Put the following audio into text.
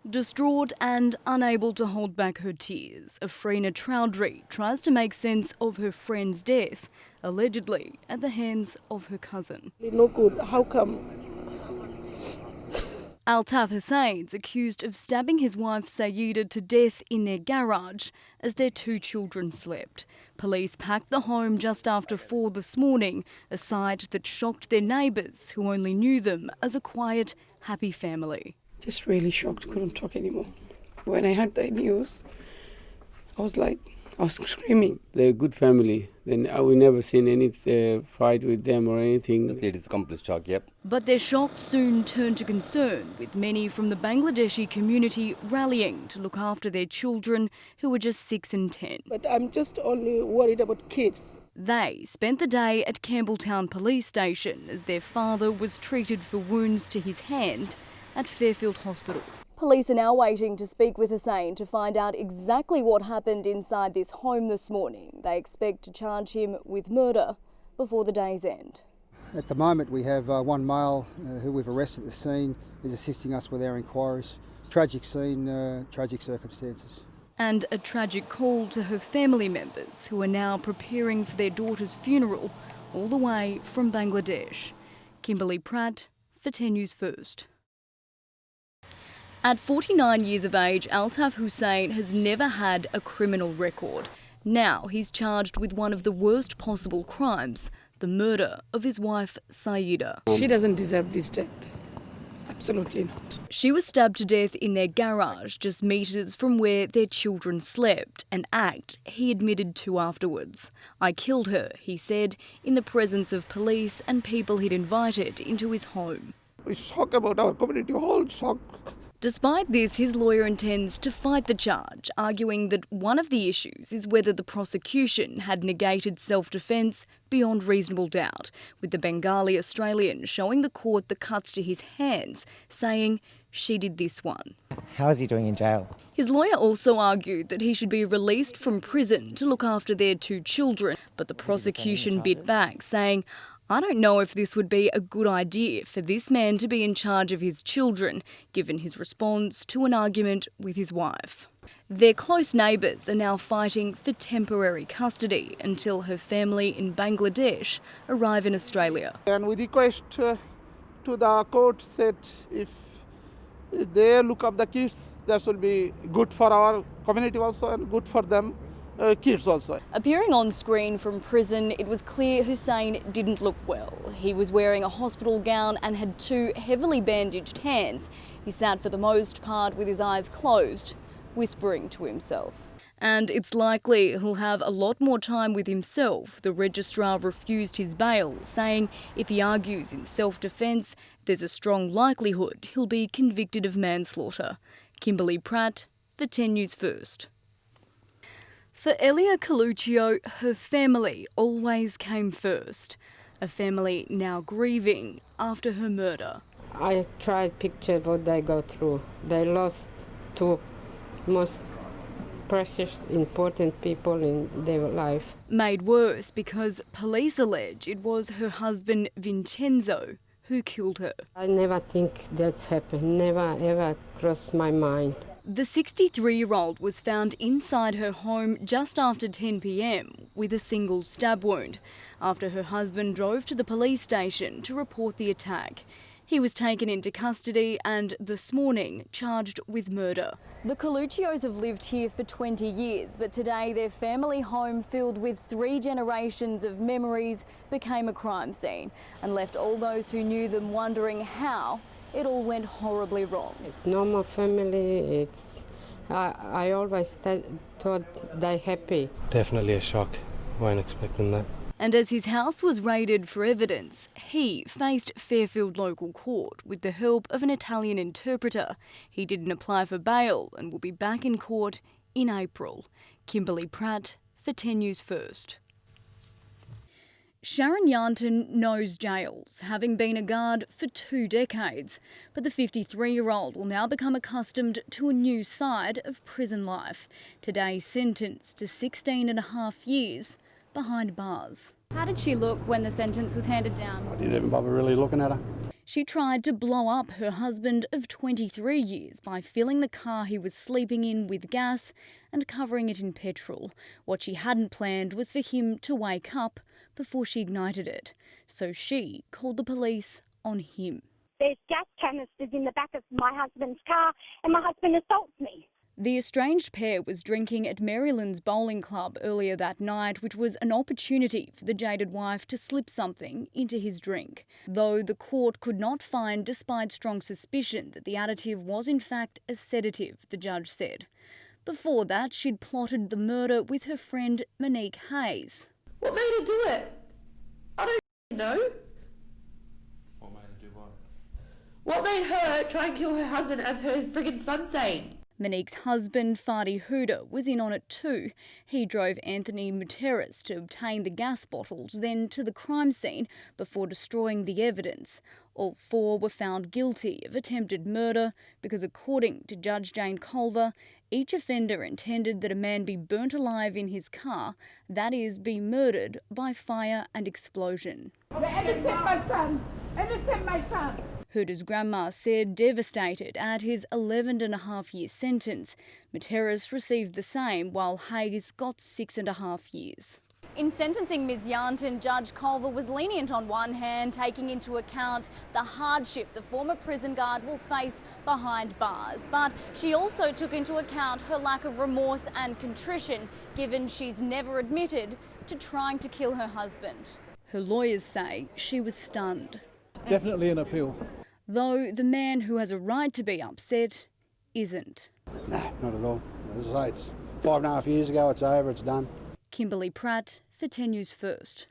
Distraught and unable to hold back her tears, Afrina Chowdhury tries to make sense of her friend's death, allegedly at the hands of her cousin. No good. How come? Altaf Hussein's accused of stabbing his wife Sayida to death in their garage as their two children slept. Police packed the home just after 4 this morning, a sight that shocked their neighbours who only knew them as a quiet, happy family. Just really shocked, couldn't talk anymore. When I heard the news, I was screaming. They're a good family. We never seen any fight with them or anything. It is a complete shock, yep. But their shock soon turned to concern, with many from the Bangladeshi community rallying to look after their children who were just 6 and 10. But I'm just only worried about kids. They spent the day at Campbelltown Police Station as their father was treated for wounds to his hand at Fairfield Hospital. Police are now waiting to speak with Hussein to find out exactly what happened inside this home this morning. They expect to charge him with murder before the day's end. At the moment we have one male who we've arrested at the scene, is assisting us with our inquiries. Tragic scene, tragic circumstances. And a tragic call to her family members who are now preparing for their daughter's funeral all the way from Bangladesh. Kimberly Pratt for 10 News First. At 49 years of age, Altaf Hussein has never had a criminal record. Now he's charged with one of the worst possible crimes, the murder of his wife, Sayida. She doesn't deserve this death. Absolutely not. She was stabbed to death in their garage, just metres from where their children slept, an act he admitted to afterwards. "I killed her," he said, in the presence of police and people he'd invited into his home. We talk about our community, whole shock. Despite this, his lawyer intends to fight the charge, arguing that one of the issues is whether the prosecution had negated self-defence beyond reasonable doubt, with the Bengali Australian showing the court the cuts to his hands, saying, "She did this one." How is he doing in jail? His lawyer also argued that he should be released from prison to look after their two children, but the prosecution bit back, saying, "I don't know if this would be a good idea for this man to be in charge of his children, given his response to an argument with his wife." Their close neighbours are now fighting for temporary custody until her family in Bangladesh arrive in Australia. And we request to the court that if they look up the kids, that will be good for our community also and good for them. Kids also. Appearing on screen from prison, it was clear Hussein didn't look well. He was wearing a hospital gown and had 2 heavily bandaged hands. He sat for the most part with his eyes closed, whispering to himself. And it's likely he'll have a lot more time with himself. The registrar refused his bail, saying if he argues in self-defence, there's a strong likelihood he'll be convicted of manslaughter. Kimberly Pratt for 10 News First. For Elia Coluccio, her family always came first. A family now grieving after her murder. I tried to picture what they go through. They lost 2 most precious, important people in their life. Made worse because police allege it was her husband Vincenzo who killed her. I never think that's happened. Never ever crossed my mind. The 63-year-old was found inside her home just after 10 p.m. with a single stab wound after her husband drove to the police station to report the attack. He was taken into custody and this morning charged with murder. The Coluccios have lived here for 20 years, but today their family home filled with 3 generations of memories became a crime scene and left all those who knew them wondering how it all went horribly wrong. No more family. I always thought they happy. Definitely a shock. Weren't expecting that. And as his house was raided for evidence, he faced Fairfield local court with the help of an Italian interpreter. He didn't apply for bail and will be back in court in April. Kimberly Pratt for 10 News First. Sharon Yarnton knows jails, having been a guard for 2 decades. But the 53-year-old will now become accustomed to a new side of prison life. Today sentenced to 16 and a half years behind bars. How did she look when the sentence was handed down? I didn't even bother really looking at her. She tried to blow up her husband of 23 years by filling the car he was sleeping in with gas and covering it in petrol. What she hadn't planned was for him to wake up before she ignited it. So she called the police on him. There's gas canisters in the back of my husband's car and my husband assaults me. The estranged pair was drinking at Maryland's bowling club earlier that night, which was an opportunity for the jaded wife to slip something into his drink. Though the court could not find, despite strong suspicion, that the additive was in fact a sedative, the judge said. Before that, she'd plotted the murder with her friend Monique Hayes. What made her do it? I don't know. What made her do what? What made her try and kill her husband as her friggin' son saying? Monique's husband, Fadi Huda, was in on it too. He drove Anthony Muteris to obtain the gas bottles, then to the crime scene before destroying the evidence. All four were found guilty of attempted murder because, according to Judge Jane Culver, each offender intended that a man be burnt alive in his car, that is, be murdered by fire and explosion. Innocent my son! Innocent my son! Huda's grandma said, devastated at his 11.5-year sentence. Muteris received the same, while Hayes got 6.5 years. In sentencing Ms Yarnton, Judge Culver was lenient on one hand, taking into account the hardship the former prison guard will face behind bars. But she also took into account her lack of remorse and contrition, given she's never admitted to trying to kill her husband. Her lawyers say she was stunned. Definitely an appeal. Though the man who has a right to be upset isn't. Nah, not at all. As I say, it's 5.5 years ago, it's over, it's done. Kimberly Pratt for 10 News First.